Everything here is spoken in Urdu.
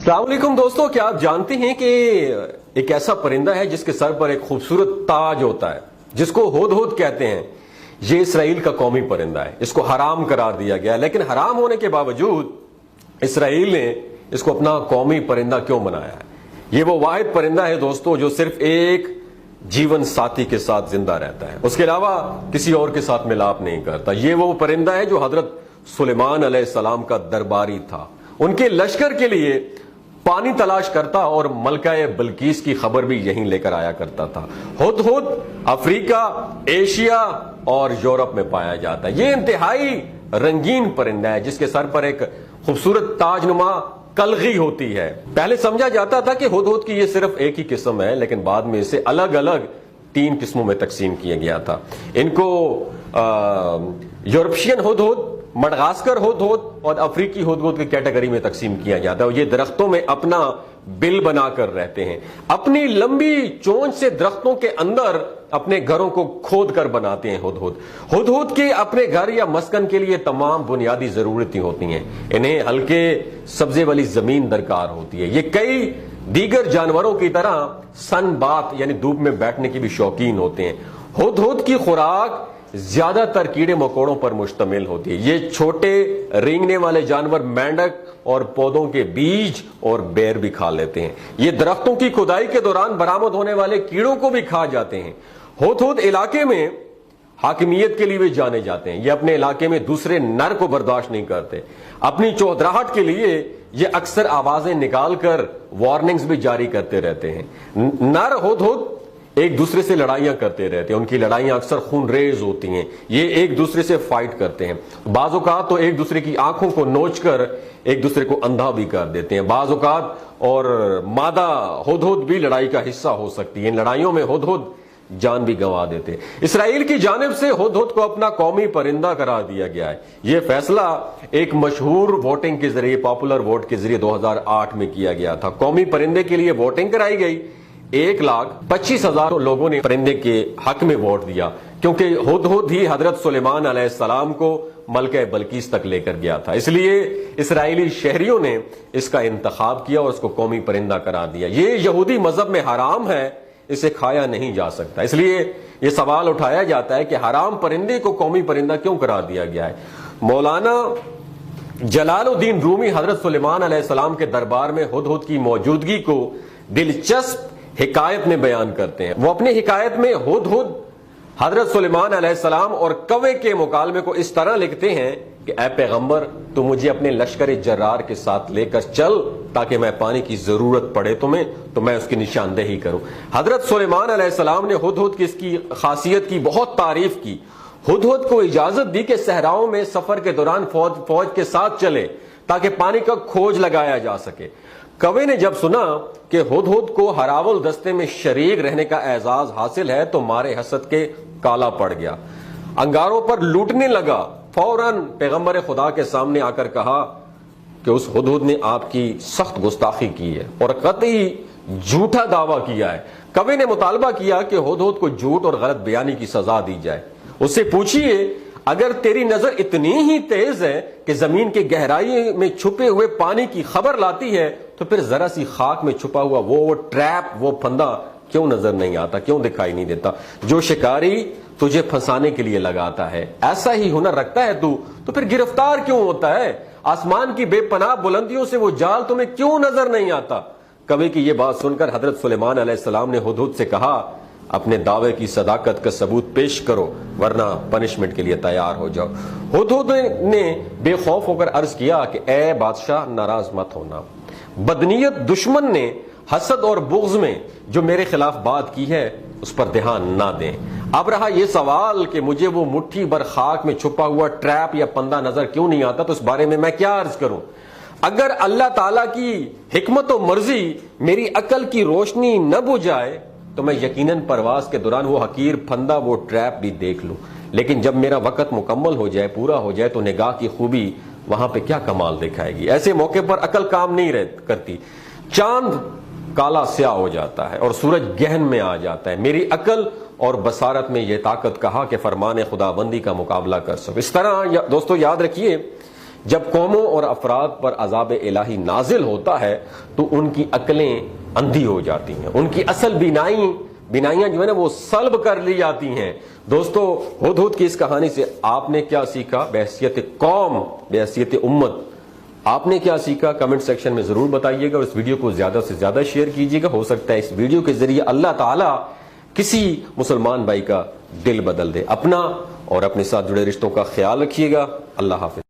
السلام علیکم دوستو، کیا آپ جانتے ہیں کہ ایک ایسا پرندہ ہے جس کے سر پر ایک خوبصورت تاج ہوتا ہے جس کو ہدہد کہتے ہیں؟ یہ اسرائیل کا قومی پرندہ ہے۔ اس کو حرام قرار دیا گیا، لیکن حرام ہونے کے باوجود اسرائیل نے اس کو اپنا قومی پرندہ کیوں بنایا ہے؟ یہ وہ واحد پرندہ ہے دوستو جو صرف ایک جیون ساتھی کے ساتھ زندہ رہتا ہے، اس کے علاوہ کسی اور کے ساتھ ملاپ نہیں کرتا۔ یہ وہ پرندہ ہے جو حضرت سلیمان علیہ السلام کا درباری تھا، ان کے لشکر کے لیے پانی تلاش کرتا اور ملکہ بلقیس کی خبر بھی یہیں لے کر آیا کرتا تھا۔ ہدہد افریقہ، ایشیا اور یورپ میں پایا جاتا ہے۔ یہ انتہائی رنگین پرندہ ہے جس کے سر پر ایک خوبصورت تاج نما کلغی ہوتی ہے۔ پہلے سمجھا جاتا تھا کہ ہدہد کی یہ صرف ایک ہی قسم ہے، لیکن بعد میں اسے الگ الگ 3 قسموں میں تقسیم کیا گیا تھا۔ ان کو یورپشین ہدہد، مڈغاسکر ہدہد اور افریقی ہدہد کی کیٹیگری میں تقسیم کیا جاتا ہے۔ اور یہ درختوں میں اپنا بل بنا کر رہتے ہیں، اپنی لمبی چونچ سے درختوں کے اندر اپنے گھروں کو کھود کر بناتے ہیں۔ ہدہد کے اپنے گھر یا مسکن کے لیے تمام بنیادی ضرورتیں ہوتی ہیں۔ انہیں ہلکے سبزے والی زمین درکار ہوتی ہے۔ یہ کئی دیگر جانوروں کی طرح سن بات یعنی دھوپ میں بیٹھنے کی بھی شوقین ہوتے ہیں۔ ہدہد کی خوراک زیادہ تر کیڑے مکوڑوں پر مشتمل ہوتی ہے۔ یہ چھوٹے رینگنے والے جانور مینڈک اور پودوں کے بیج اور بیر بھی کھا لیتے ہیں۔ یہ درختوں کی کھدائی کے دوران برآمد ہونے والے کیڑوں کو بھی کھا جاتے ہیں۔ ہدہد علاقے میں حاکمیت کے لیے بھی جانے جاتے ہیں۔ یہ اپنے علاقے میں دوسرے نر کو برداشت نہیں کرتے۔ اپنی چودراہٹ کے لیے یہ اکثر آوازیں نکال کر وارننگز بھی جاری کرتے رہتے ہیں۔ نر ہدہد ایک دوسرے سے لڑائیاں کرتے رہتے ہیں، ان کی لڑائیاں اکثر خون ریز ہوتی ہیں۔ یہ ایک دوسرے سے فائٹ کرتے ہیں، بعض اوقات تو ایک دوسرے کی آنکھوں کو نوچ کر ایک دوسرے کو اندھا بھی کر دیتے ہیں۔ بعض اوقات اور مادہ ہدہد بھی لڑائی کا حصہ ہو سکتی ہے۔ ان لڑائیوں میں ہدہد جان بھی گنوا دیتے ہیں۔ اسرائیل کی جانب سے ہدہد کو اپنا قومی پرندہ قرار دیا گیا ہے۔ یہ فیصلہ ایک مشہور ووٹنگ کے ذریعے، پاپولر ووٹ کے ذریعے 2008 میں کیا گیا تھا۔ قومی پرندے کے لیے ووٹنگ کرائی گئی۔ 1,25,000 لوگوں نے پرندے کے حق میں ووٹ دیا، کیونکہ ہدہد ہی حضرت سلیمان علیہ السلام کو ملکہ بلقیس تک لے کر گیا تھا۔ اس لیے اسرائیلی شہریوں نے اس کا انتخاب کیا اور اس کو قومی پرندہ قرار دیا۔ یہ یہودی مذہب میں حرام ہے، اسے کھایا نہیں جا سکتا۔ اس لیے یہ سوال اٹھایا جاتا ہے کہ حرام پرندے کو قومی پرندہ کیوں قرار دیا گیا ہے؟ مولانا جلال الدین رومی حضرت سلیمان علیہ السلام کے دربار میں ہدہد کی موجودگی کو دلچسپ حکایت میں بیان کرتے ہیں۔ وہ اپنی حکایت میں ہدہد، حضرت سلیمان علیہ السلام اور کوے کے مکالمے کو اس طرح لکھتے ہیں کہ اے پیغمبر، تو مجھے اپنے لشکر جرار کے ساتھ لے کر چل تاکہ میں پانی کی ضرورت پڑے تمہیں تو میں اس کی نشاندہی کروں۔ حضرت سلیمان علیہ السلام نے ہدہد کی اس کی خاصیت کی بہت تعریف کی۔ ہدہد کو اجازت دی کہ صحراؤں میں سفر کے دوران فوج کے ساتھ چلے تاکہ پانی کا کھوج لگایا جا سکے۔ کوے نے جب سنا کہ ہدہد کو ہراول دستے میں شریک رہنے کا اعزاز حاصل ہے تو مارے حسد کے کالا پڑ گیا، انگاروں پر لوٹنے لگا۔ فوراً پیغمبر خدا کے سامنے آ کر کہا کہ اس ہدہد نے آپ کی سخت گستاخی کی ہے اور قطعی جھوٹا دعویٰ کیا ہے۔ کوے نے مطالبہ کیا کہ ہدہد کو جھوٹ اور غلط بیانی کی سزا دی جائے۔ اس سے پوچھیے، اگر تیری نظر اتنی ہی تیز ہے کہ زمین کے گہرائی میں چھپے ہوئے پانی کی خبر لاتی ہے تو پھر ذرا سی خاک میں چھپا ہوا وہ ٹریپ، وہ پھندا کیوں نظر نہیں آتا، کیوں دکھائی نہیں دیتا؟ جو شکاری تجھے پھنسانے کے لیے لگاتا ہے، ایسا ہی ہنر رکھتا ہے تو پھر گرفتار کیوں ہوتا ہے؟ آسمان کی بے پناہ بلندیوں سے وہ جال تمہیں کیوں نظر نہیں آتا؟ کوے کی یہ بات سن کر حضرت سلیمان علیہ السلام نے ہدہد سے کہا، اپنے دعوے کی صداقت کا ثبوت پیش کرو ورنہ پنشمنٹ کے لیے تیار ہو جاؤ۔ ہدہد نے بے خوف ہو کر عرض کیا کہ اے بادشاہ، ناراض مت ہونا، بدنیت دشمن نے حسد اور بغض میں جو میرے خلاف بات کی ہے اس پر دھیان نہ دیں۔ اب رہا یہ سوال کہ مجھے وہ مٹھی بھر خاک میں چھپا ہوا ٹریپ یا پندہ نظر کیوں نہیں آتا، تو اس بارے میں کیا عرض کروں؟ اگر اللہ تعالیٰ کی حکمت و مرضی میری عقل کی روشنی نہ بجھائے تو میں یقیناً پرواز کے دوران وہ حقیر پھندا، وہ ٹریپ بھی دیکھ لوں، لیکن جب میرا وقت مکمل ہو جائے، پورا ہو جائے، تو نگاہ کی خوبی وہاں پہ کیا کمال دکھائے گی؟ ایسے موقع پر عقل کام نہیں کرتی۔ چاند کالا سیاہ ہو جاتا ہے اور سورج گہن میں آ جاتا ہے۔ میری عقل اور بصارت میں یہ طاقت کہا کہ فرمان خداوندی کا مقابلہ کر سکو۔ اس طرح دوستو یاد رکھیے جب قوموں اور افراد پر عذاب الہی نازل ہوتا ہے تو ان کی عقلیں اندھی ہو جاتی ہیں، ان کی اصل بینائیاں جو ہے نا وہ سلب کر لی جاتی ہیں۔ دوستو، ہدہد کی اس کہانی سے آپ نے کیا سیکھا؟ بحیثیت قوم، بحیثیت امت آپ نے کیا سیکھا؟ کمنٹ سیکشن میں ضرور بتائیے گا، اور اس ویڈیو کو زیادہ سے زیادہ شیئر کیجیے گا۔ ہو سکتا ہے اس ویڈیو کے ذریعے اللہ تعالیٰ کسی مسلمان بھائی کا دل بدل دے۔ اپنا اور اپنے ساتھ جڑے رشتوں کا خیال رکھیے گا۔ اللہ حافظ۔